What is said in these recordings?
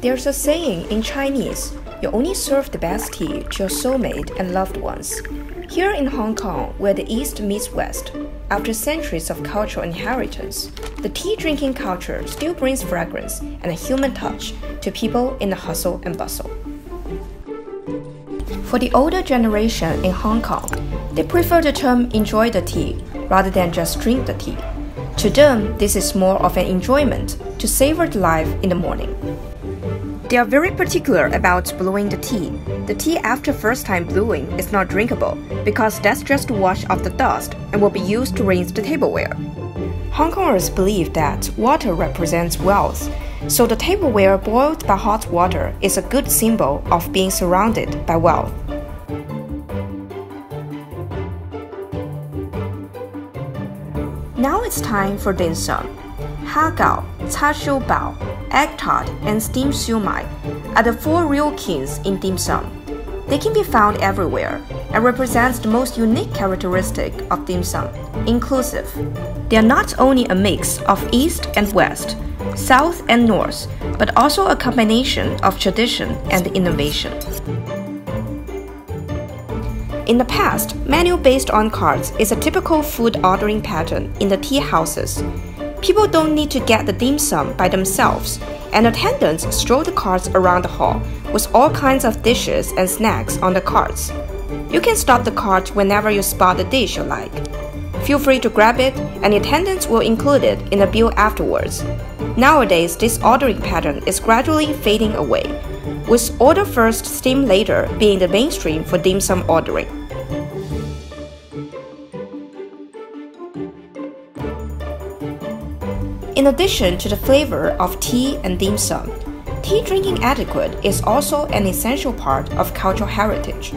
There's a saying in Chinese, you only serve the best tea to your soulmate and loved ones. Here in Hong Kong, where the East meets West, after centuries of cultural inheritance, the tea-drinking culture still brings fragrance and a human touch to people in the hustle and bustle. For the older generation in Hong Kong, they prefer the term enjoy the tea rather than just drink the tea. To them, this is more of an enjoyment to savor the life in the morning. They are very particular about brewing the tea. The tea after first time brewing is not drinkable because that's just to wash off the dust and will be used to rinse the tableware. Hong Kongers believe that water represents wealth, so the tableware boiled by hot water is a good symbol of being surrounded by wealth. Now it's time for dim sum. Ha gao, cha xiu bao, egg tart, and steamed siu mai are the four real kings in dim sum. They can be found everywhere and represents the most unique characteristic of dim sum, inclusive. They are not only a mix of East and West, South and North, but also a combination of tradition and innovation. In the past, menu based on cards is a typical food ordering pattern in the tea houses. People don't need to get the dim sum by themselves, and attendants stroll the carts around the hall with all kinds of dishes and snacks on the carts. You can stop the cart whenever you spot the dish you like. Feel free to grab it, and the attendants will include it in the bill afterwards. Nowadays, this ordering pattern is gradually fading away, with order first, steam later being the mainstream for dim sum ordering. In addition to the flavor of tea and dim sum, tea drinking etiquette is also an essential part of cultural heritage.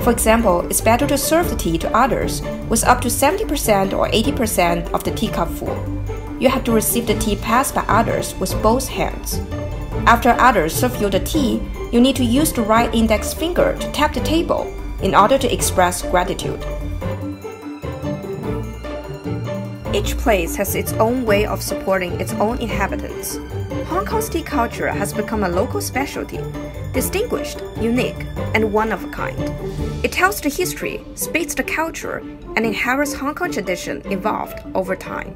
For example, it's better to serve the tea to others with up to 70% or 80% of the teacup full. You have to receive the tea passed by others with both hands. After others serve you the tea, you need to use the right index finger to tap the table in order to express gratitude. Each place has its own way of supporting its own inhabitants. Hong Kong's tea culture has become a local specialty, distinguished, unique, and one of a kind. It tells the history, speaks the culture, and inherits Hong Kong tradition evolved over time.